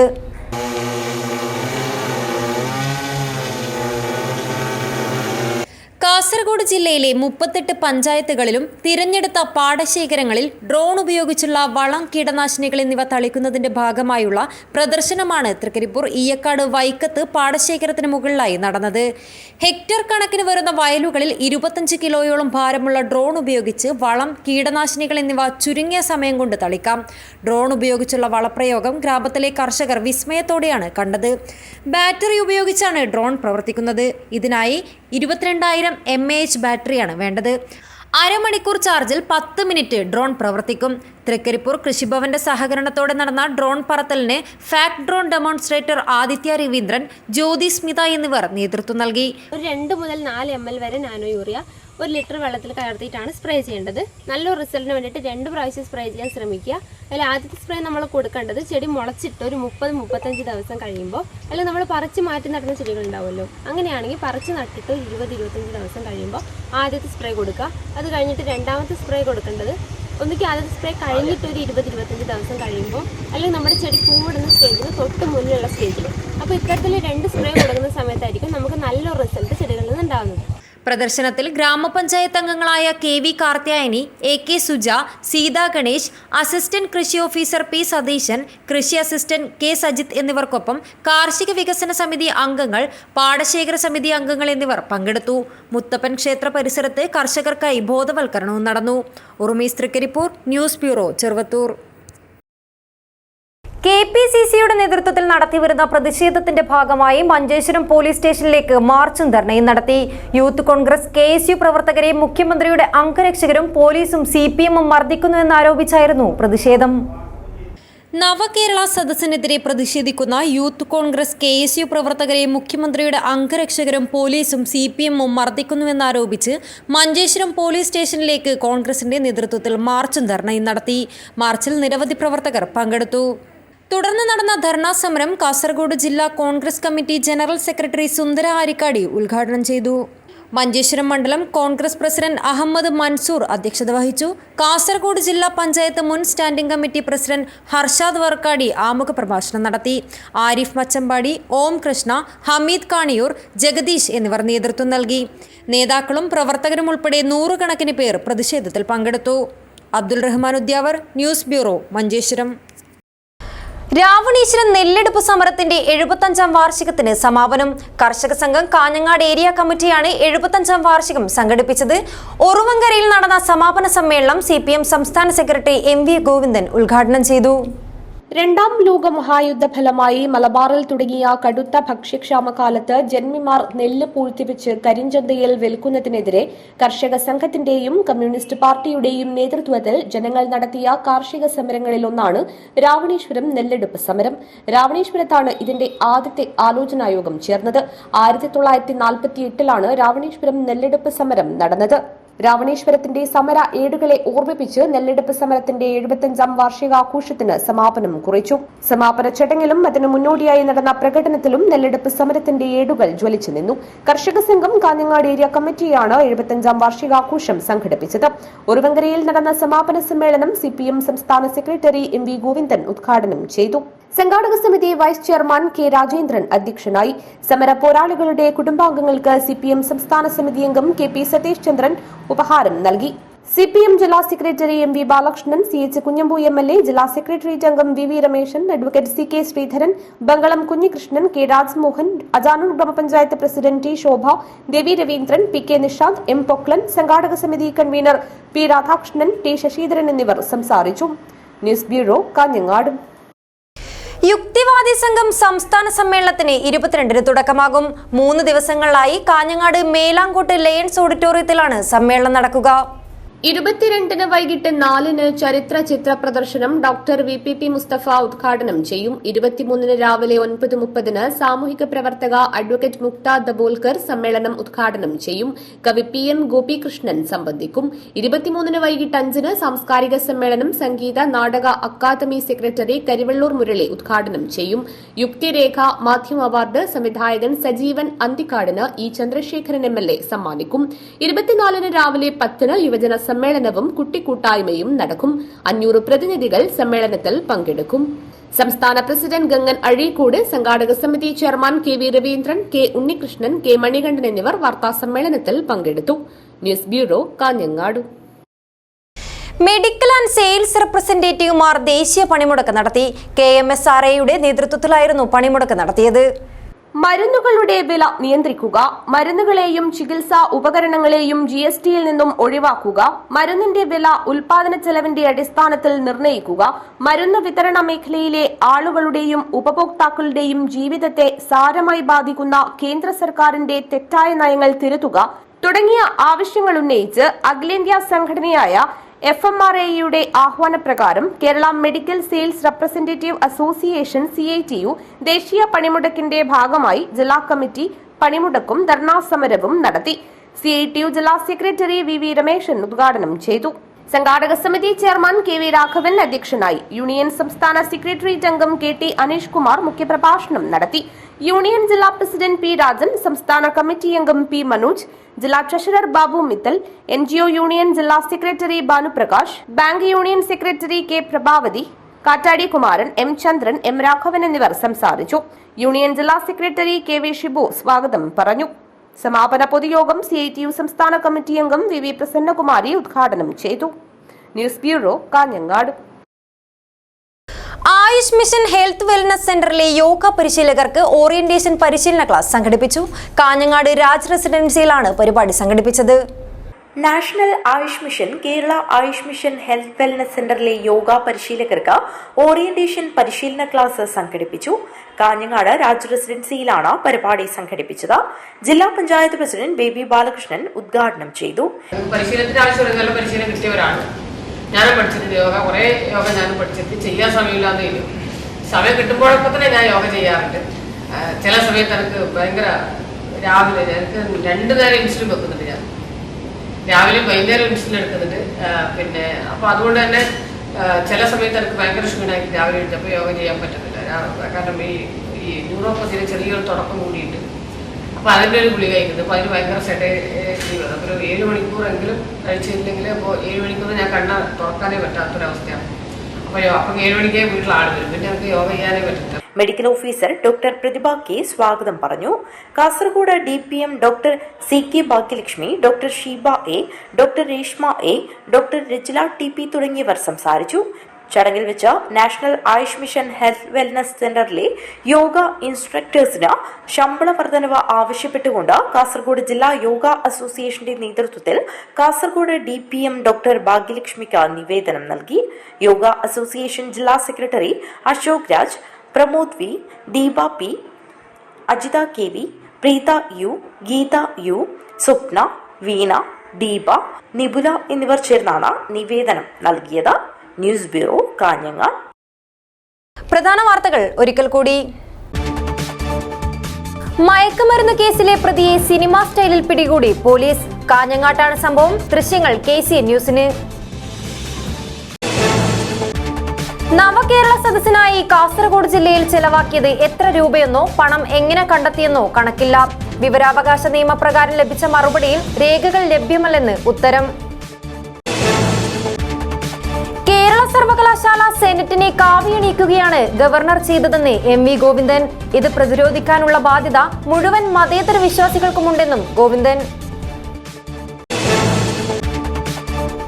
കാസർഗോഡ് ജില്ലയിലെ 38 പഞ്ചായത്തുകളിലും തിരഞ്ഞെടുത്ത പാടശേഖരങ്ങളിൽ ഡ്രോൺ ഉപയോഗിച്ചുള്ള വളം, കീടനാശിനികൾ എന്നിവ തളിക്കുന്നതിന്റെ ഭാഗമായുള്ള പ്രദർശനമാണ് തൃക്കരിപ്പൂർ ഈയക്കാട് വൈക്കത്ത് പാടശേഖരത്തിന് മുകളിലായി നടന്നത്. ഹെക്ടർ കണക്കിന് വരുന്ന വയലുകളിൽ 25 കിലോയോളം ഭാരമുള്ള ഡ്രോൺ ഉപയോഗിച്ച് വളം, കീടനാശിനികൾ എന്നിവ ചുരുങ്ങിയ സമയം കൊണ്ട് തളിക്കാം. ഡ്രോൺ ഉപയോഗിച്ചുള്ള വളപ്രയോഗം ഗ്രാമത്തിലെ കർഷകർ വിസ്മയത്തോടെയാണ് കണ്ടത്. ബാറ്ററി ഉപയോഗിച്ചാണ് ഡ്രോൺ പ്രവർത്തിക്കുന്നത്. ഇതിനായി 22,000 mAh ബാറ്ററിയാണ് വേണ്ടത്. അരമണിക്കൂർ ചാർജിൽ 10 മിനിറ്റ് ഡ്രോൺ പ്രവർത്തിക്കും. തൃക്കരിപ്പൂർ കൃഷിഭവന്റെ സഹകരണത്തോടെ നടന്ന ഡ്രോൺ പറത്തലിന് FACT drone demonstrator Aditya Raveendran, Jyothi Smitha എന്നിവർ നേതൃത്വം നൽകി. 2 മുതൽ 4 ml വരെ നാനോ യൂറിയ 1 ലിറ്റർ വെള്ളത്തിൽ കലർത്തിയിട്ടാണ് സ്പ്രേ ചെയ്യേണ്ടത്. നല്ലൊരു റിസൾട്ടിന് വേണ്ടിയിട്ട് 2 പ്രാവശ്യം സ്പ്രേ ചെയ്യാൻ ശ്രമിക്കുക. അതിൽ ആദ്യത്തെ സ്പ്രേ നമ്മൾ കൊടുക്കേണ്ടത് ചെടി മുളച്ചിട്ട് ഒരു 30-35 ദിവസം കഴിയുമ്പോൾ, അല്ലെങ്കിൽ നമ്മൾ പറിച്ച് മാറ്റി നടുന്ന ചെടികൾ ഉണ്ടാവുമല്ലോ, അങ്ങനെയാണെങ്കിൽ പറിച്ച് നട്ടിട്ട് 20-25 ദിവസം കഴിയുമ്പോൾ ആദ്യത്തെ സ്പ്രേ കൊടുക്കുക. അത് കഴിഞ്ഞിട്ട് രണ്ടാമത്തെ സ്പ്രേ കൊടുക്കേണ്ടത് ഒന്നിക്ക് ആദ്യത്തെ സ്പ്രേ കഴിഞ്ഞിട്ട് ഒരു 20-25 ദിവസം കഴിയുമ്പോൾ, അല്ലെങ്കിൽ നമ്മുടെ ചെടി പൂവിടുന്ന സ്റ്റേജിൽ തൊട്ട് മുന്നിലുള്ള സ്റ്റേജിൽ. അപ്പോൾ ഇത്തരത്തിൽ 2 സ്പ്രേ കൊടുക്കുന്ന സമയത്തായിരിക്കും നമുക്ക് നല്ലൊരു റിസൾട്ട് ചെടികളിൽ നിന്ന് ഉണ്ടാകുന്നത്. പ്രദർശനത്തിൽ ഗ്രാമപഞ്ചായത്ത് അംഗങ്ങളായ KV Karthyayani, AK Suja, Seetha Ganesh, assistant കൃഷി ഓഫീസർ P സതീശൻ, കൃഷി അസിസ്റ്റന്റ് K സജിത്ത് എന്നിവർക്കൊപ്പം കാർഷിക വികസന സമിതി അംഗങ്ങൾ, പാടശേഖര സമിതി അംഗങ്ങൾ എന്നിവർ പങ്കെടുത്തു. മുത്തപ്പൻ ക്ഷേത്ര പരിസരത്ത് കർഷകർക്കായി ബോധവൽക്കരണവും നടന്നു. ഉറുമീസ് തൃക്കരിപ്പൂർ, ന്യൂസ് ബ്യൂറോ, ചെറുവത്തൂർ. KPCCയുടെ നേതൃത്വത്തിൽ നടത്തിവരുന്ന പ്രതിഷേധത്തിന്റെ ഭാഗമായി മഞ്ചേശ്വരം പോലീസ് സ്റ്റേഷനിലേക്ക് മാർച്ചും ധർണയും നടത്തി. യൂത്ത് കോൺഗ്രസ് KSU പ്രവർത്തകരെ മുഖ്യമന്ത്രിയുടെ അംഗരക്ഷകരും പോലീസും CPM-ഉം മർദ്ദിക്കുന്നുവെന്നാരോപിച്ചായിരുന്നു പ്രതിഷേധം. നവകേരള സദസ്സിനെതിരെ പ്രതിഷേധിക്കുന്ന യൂത്ത് കോൺഗ്രസ് KSU പ്രവർത്തകരെ മുഖ്യമന്ത്രിയുടെ അംഗരക്ഷകരും പോലീസും CPM-ഉം മർദ്ദിക്കുന്നുവെന്നാരോപിച്ച് മഞ്ചേശ്വരം പോലീസ് സ്റ്റേഷനിലേക്ക് കോൺഗ്രസിന്റെ നേതൃത്വത്തിൽ മാർച്ചും ധർണയും നടത്തി. മാർച്ചിൽ നിരവധി പ്രവർത്തകർ പങ്കെടുത്തു. തുടർന്ന് നടന്ന ധർണാ സമരം കാസർഗോഡ് ജില്ലാ കോൺഗ്രസ് കമ്മിറ്റി ജനറൽ സെക്രട്ടറി സുന്ദര ആരിക്കാടി ഉദ്ഘാടനം ചെയ്തു. മഞ്ചേശ്വരം മണ്ഡലം കോൺഗ്രസ് പ്രസിഡന്റ് അഹമ്മദ് മൻസൂർ അധ്യക്ഷത വഹിച്ചു. കാസർഗോഡ് ജില്ലാ പഞ്ചായത്ത് മുൻ standing committee president Harshad Vorkady ആമുഖ പ്രഭാഷണം നടത്തി. ആരിഫ് മച്ചമ്പാടി, ഓം കൃഷ്ണ, ഹമീദ് കാണിയൂർ, ജഗദീഷ് എന്നിവർ നേതൃത്വം നൽകി. നേതാക്കളും പ്രവർത്തകരും ഉൾപ്പെടെ 100 കണക്കിന് പേർ പ്രതിഷേധത്തിൽ പങ്കെടുത്തു. Abdul Rahman Udyavar, news bureau, Manjeshwaram. രാവണീശ്വരം നെല്ലെടുപ്പ് സമരത്തിന്റെ 75-ാം വാർഷികത്തിന് സമാപനം. കർഷക സംഘം കാഞ്ഞങ്ങാട് ഏരിയ കമ്മിറ്റിയാണ് 75-ാം വാർഷികം സംഘടിപ്പിച്ചത്. ഒറുവങ്കരയിൽ നടന്ന സമാപന സമ്മേളനം CPM സംസ്ഥാന സെക്രട്ടറി MV ഗോവിന്ദൻ ഉദ്ഘാടനം ചെയ്തു. രണ്ടാം ലോക മഹായുദ്ധ ഫലമായി മലബാറിൽ തുടങ്ങിയ കടുത്ത ഭക്ഷ്യക്ഷാമകാലത്ത് ജന്മിമാർ നെല്ല് പൂഴ്ത്തിവെച്ച് കരിഞ്ചന്തയിൽ വിൽക്കുന്നതിനെതിരെ കർഷക സംഘത്തിന്റെയും കമ്മ്യൂണിസ്റ്റ് പാർട്ടിയുടെയും നേതൃത്വത്തിൽ ജനങ്ങൾ നടത്തിയ കാർഷിക സമരങ്ങളിലൊന്നാണ് രാവണീശ്വരം നെല്ലെടുപ്പ് സമരം. രാവണീശ്വരത്താണ് ഇതിന്റെ ആദ്യത്തെ ആലോചനായോഗം ചേർന്നത്. 1948-ലാണ് രാവണീശ്വരം നെല്ലെടുപ്പ് സമരം നടന്നത്. രാവണേശ്വരത്തിന്റെ സമര ഏടുകളെ ഓർമ്മിപ്പിച്ച് നെല്ലെടുപ്പ് സമരത്തിന്റെ 75-ാം വാർഷികാഘോഷത്തിന് സമാപനം കുറിച്ചു. സമാപന ചടങ്ങിലും അതിനു മുന്നോടിയായി നടന്ന പ്രകടനത്തിലും നെല്ലെടുപ്പ് സമരത്തിന്റെ ഏടുകൾ ജ്വലിച്ചു നിന്നു. കർഷക സംഘം കാഞ്ഞങ്ങാട് ഏരിയ കമ്മിറ്റിയാണ് 75-ാം വാർഷികാഘോഷം സംഘടിപ്പിച്ചത്. ഒറുവങ്കരയിൽ നടന്ന സമാപന സമ്മേളനം CPM സംസ്ഥാന സെക്രട്ടറി MV ഗോവിന്ദൻ ഉദ്ഘാടനം ചെയ്തു. സംഘാടക സമിതി വൈസ് ചെയർമാൻ K രാജേന്ദ്രൻ അധ്യക്ഷനായി. സമര പോരാളികളുടെ കുടുംബാംഗങ്ങൾക്ക് CPM സംസ്ഥാന സമിതി അംഗം KP സതീഷ് ചന്ദ്രൻ ഉപഹാരം നൽകി. CPM ജില്ലാ secretary MV Balakrishnan, CH Kunhambu MLA, ജില്ലാ സെക്രട്ടേറിയറ്റ് അംഗം VV Rameshan, advocate CK Sreedharan, Bangalam Kunhikrishnan, K Rajmohan, Ajanur ഗ്രാമപഞ്ചായത്ത് president T Shobha, Devi Raveendran, PK Nishanth, M Poklan, സംഘാടക സമിതി convener P Radhakrishnan, T Sasidharan എന്നിവർ സംസാരിച്ചു. News bureau, Kanhangad. യുക്തിവാദി സംഘം സംസ്ഥാന സമ്മേളനത്തിന് 22-ന് തുടക്കമാകും. 3 ദിവസങ്ങളിലായി കാഞ്ഞങ്ങാട് മേലാങ്കോട്ട് ലയൺസ് ഓഡിറ്റോറിയത്തിലാണ് സമ്മേളനം നടക്കുക. 22-ന് വൈകിട്ട് 4-ന് ചരിത്ര ചിത്ര പ്രദർശനം ഡോക്ടർ VPP മുസ്തഫ ഉദ്ഘാടനം ചെയ്യും. 23-ന് രാവിലെ 9:30-ന് സാമൂഹിക പ്രവർത്തക അഡ്വക്കേറ്റ് മുക്ത ദബോൽക്കർ സമ്മേളനം ഉദ്ഘാടനം ചെയ്യും. കവി PM ഗോപികൃഷ്ണൻ സംബന്ധിക്കും. 23-ന് വൈകിട്ട് 5-ന് സാംസ്കാരിക സമ്മേളനം സംഗീത നാടക അക്കാദമി സെക്രട്ടറി കരിവള്ളൂർ മുരളി ഉദ്ഘാടനം ചെയ്യും. യുക്തിരേഖ മാധ്യമ അവാർഡ് സംവിധായകൻ സജീവൻ അന്തിക്കാടിന് E ചന്ദ്രശേഖരൻ MLA സമ്മാനിക്കും. 24-ന് രാവിലെ 10-ന് യുവജന സമ്മേളനവും കുട്ടിക്കൂട്ടായ്മയും നടക്കും. 500 പ്രതിനിധികൾ സമ്മേളനത്തിൽ പങ്കെടുക്കും. സംസ്ഥാന പ്രസിഡന്റ് ഗംഗൻ അഴീക്കോട്, സംഘാടക സമിതി chairman KV Raveendran, K Unnikrishnan, K Manikandan എന്നിവർ വാർത്താ സമ്മേളനത്തിൽ പങ്കെടുത്തു. News bureau, Kanhangad. Medical and sales റെപ്രസെന്റേറ്റീവുമാർ ദേശീയ പണിമുടക്ക് നടത്തി. KMSRAയുടെ നേതൃത്വത്തിലായിരുന്നു പണിമുടക്ക് നടത്തിയത്. മരുന്നുകളുടെ വില നിയന്ത്രിക്കുക, മരുന്നുകളെയും ചികിത്സാ ഉപകരണങ്ങളെയും GSTയിൽ നിന്നും ഒഴിവാക്കുക, മരുന്നിന്റെ വില ഉൽപാദന ചെലവിന്റെ അടിസ്ഥാനത്തിൽ നിർണ്ണയിക്കുക, മരുന്ന് വിതരണ മേഖലയിലെ ആളുകളുടെയും ഉപഭോക്താക്കളുടെയും ജീവിതത്തെ സാരമായി ബാധിക്കുന്ന കേന്ദ്ര സർക്കാരിന്റെ തെറ്റായ നയങ്ങൾ തിരുത്തുക തുടങ്ങിയ ആവശ്യങ്ങൾ ഉന്നയിച്ച് അഖിലേന്ത്യാ സംഘടനയായ FMRAയുടെ ആഹ്വാനപ്രകാരം Kerala medical sales representative association CITU ദേശീയ പണിമുടക്കിന്റെ ഭാഗമായി ജില്ലാ കമ്മിറ്റി പണിമുടക്കും ധർണാ സമരവും നടത്തി. CITU ജില്ലാ സെക്രട്ടറി VV രമേശൻ ഉദ്ഘാടനം ചെയ്തു. സംഘാടക സമിതി ചെയർമാൻ KV രാഘവൻ അധ്യക്ഷനായി. യൂണിയൻ സംസ്ഥാന സെക്രട്ടേറിയറ്റ് അംഗം KT അനീഷ് കുമാർ മുഖ്യപ്രഭാഷണം നടത്തി. യൂണിയൻ ജില്ലാ പ്രസിഡന്റ് P രാജൻ, സംസ്ഥാന കമ്മിറ്റി അംഗം P മനോജ്, ജില്ലാ treasurer Babu Mittal, NGO union ജില്ലാ secretary Bhanuprakash, bank union secretary K Prabhavathi, Kattadi Kumaran, M ചന്ദ്രൻ, M രാഘവൻ എന്നിവർ സംസാരിച്ചു. യൂണിയൻ ജില്ലാ സെക്രട്ടറി KV ഷിബു സ്വാഗതം പറഞ്ഞു. സമാപന പൊതുയോഗം CITU സംസ്ഥാന കമ്മിറ്റി അംഗം VV പ്രസന്നകുമാരി ഉദ്ഘാടനം ചെയ്തു. News bureau, Kanhangad. Ayush mission health wellness സെന്ററിലെ യോഗ പരിശീലകർക്ക് ഓറിയന്റേഷൻ പരിശീലന ക്ലാസ് സംഘടിപ്പിച്ചു. കാഞ്ഞങ്ങാട് രാജ് റെസിഡൻസിയിലാണ് പരിപാടി സംഘടിപ്പിച്ചത്. National Ayush mission Kerala Ayush mission health wellness സെന്ററിലെ യോഗ പരിശീലകർക്ക് ഓറിയന്റേഷൻ പരിശീലന ക്ലാസ് സംഘടിപ്പിച്ചു. കാഞ്ഞങ്ങാട് രാജ് റെസിഡൻസിയിലാണ് പരിപാടി സംഘടിപ്പിച്ചത്. ജില്ലാ പഞ്ചായത്ത് പ്രസിഡന്റ് ബേബി ബാലകൃഷ്ണൻ ഉദ്ഘാടനം ചെയ്തു. പരിശീലനത്തിന് ആവശ്യമുള്ള നല്ല പരിശീലനം കിട്ടിയവരാണ്. ഞാനും പഠിച്ചിട്ടുണ്ട് യോഗ, കുറേ യോഗ ഞാനും പഠിച്ചിട്ട് ചെയ്യാൻ സമയമില്ലാതെ ഇല്ല. സമയം കിട്ടുമ്പോഴൊക്കെ തന്നെ ഞാൻ യോഗ ചെയ്യാറുണ്ട്. ചില സമയത്ത് എനിക്ക് ഭയങ്കര രാവിലെ എനിക്ക് 2 നേരം ഇൻസുലിൻ വെക്കുന്നുണ്ട്. ഞാൻ രാവിലെ വൈകുന്നേരം ഇൻസുലിൻ എടുക്കുന്നുണ്ട്. പിന്നെ അപ്പോൾ അതുകൊണ്ട് തന്നെ ചില സമയത്ത് എനിക്ക് ഭയങ്കര ക്ഷീണമായിട്ട് രാവിലെ എഴുതിയപ്പോൾ യോഗ ചെയ്യാൻ പറ്റുന്നില്ല. കാരണം ഈ ന്യൂറോപ്പതിന് ചെറിയൊരു തുടക്കം കൂടിയിട്ട് അപ്പോൾ അതിൻ്റെ ഒരു ഗുളിക കഴിക്കുന്നത്. അപ്പോൾ അതിന് ഭയങ്കര സെഡേറ്റീവ്. അപ്പോൾ ഒരു 7 മണിക്കൂറെങ്കിലും കഴിച്ചില്ലെങ്കിൽ അപ്പോൾ 7 മണിക്കൂർ ഞാൻ കണ്ണ തുറക്കാനേ പറ്റാത്തൊരവസ്ഥയാണ്. അപ്പോൾ 7 മണിക്കേ വീട്ടിൽ ആൾ വരും. പിന്നെ നമുക്ക് യോഗ ചെയ്യാനേ പറ്റില്ല. മെഡിക്കൽ ഓഫീസർ ഡോക്ടർ പ്രതിഭ K സ്വാഗതം പറഞ്ഞു. Kasaragod DPM doctor CK Bhagyalakshmi, doctor Sheeba A, doctor Reshma A, doctor Rajila TP തുടങ്ങിയവർ സംസാരിച്ചു. ചടങ്ങിൽ വെച്ച് national Ayush mission health wellness സെന്ററിലെ യോഗ ഇൻസ്ട്രക്ടേഴ്സിന് ശമ്പള വർധനവ് ആവശ്യപ്പെട്ടുകൊണ്ട് കാസർഗോഡ് ജില്ലാ യോഗ അസോസിയേഷന്റെ നേതൃത്വത്തിൽ കാസർഗോഡ് DPM ഡോക്ടർ ഭാഗ്യലക്ഷ്മിക്ക് നിവേദനം നൽകി. യോഗ അസോസിയേഷൻ ജില്ലാ secretary Ashok Raj, Pramod V, Deepa P, Ajitha KV, Preetha U, Geetha U, Swapna, Veena, Deepa, Nibula എന്നിവർ ചേർന്നാണ് നിവേദനം നൽകിയത്. News bureau, Kanhangad. പ്രധാന വാർത്തകൾ ഒരിക്കൽ കൂടി. മയക്കുമരുന്ന് കേസിലെ പ്രതിയെ സിനിമാ സ്റ്റൈലിൽ പിടികൂടി പോലീസ്. കാഞ്ഞങ്ങാട്ടാണ് സംഭവം. ദൃശ്യങ്ങൾ KCN ന്യൂസിന്. നവകേരള സദസ്സിനായി കാസർഗോഡ് ജില്ലയിൽ ചെലവാക്കിയത് എത്ര രൂപയെന്നോ പണം എങ്ങനെ കണ്ടെത്തിയെന്നോ കണക്കില്ല. വിവരാവകാശ നിയമപ്രകാരം ലഭിച്ച മറുപടിയിൽ രേഖകൾ ലഭ്യമല്ലെന്ന് ഉത്തരം. കേരള സർവകലാശാല സെനറ്റിനെ കാവിയണിയിക്കുകയാണ് ഗവർണർ ചെയ്തതെന്ന് MV ഗോവിന്ദൻ. ഇത് പ്രതിരോധിക്കാനുള്ള ബാധ്യത മുഴുവൻ മതേതര വിശ്വാസികൾക്കുമുണ്ടെന്നും ഗോവിന്ദൻ.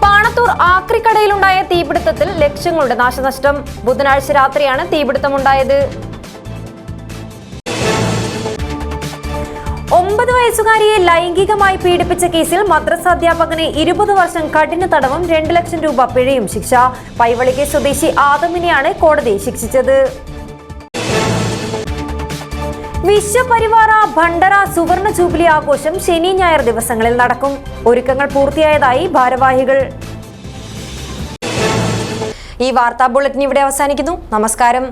പാണത്തൂർ ആക്രിക്കടയിലുണ്ടായ തീപിടുത്തത്തിൽ ലക്ഷങ്ങളുടെ നാശനഷ്ടം. ബുധനാഴ്ച രാത്രിയാണ് തീപിടുത്തമുണ്ടായത്. 9 വയസ്സുകാരിയെ ലൈംഗികമായി പീഡിപ്പിച്ച കേസിൽ മദ്രസാധ്യാപകന് 20 വർഷം കഠിന തടവും 2 ലക്ഷം രൂപ പിഴയും ശിക്ഷ. പൈവളികെ സ്വദേശി ആദമിനെയാണ് കോടതി ശിക്ഷിച്ചത്. വിശ്വപരിവാര ഭണ്ഡര സുവർണ ജൂബിലി ആഘോഷം ശനി ഞായർ ദിവസങ്ങളിൽ നടക്കും. ഒരുക്കങ്ങൾ പൂർത്തിയായതായി ഭാരവാഹികൾ. ഈ വാർത്താ ബുള്ളറ്റിൻ ഇവിടെ അവസാനിക്കുന്നു. നമസ്കാരം.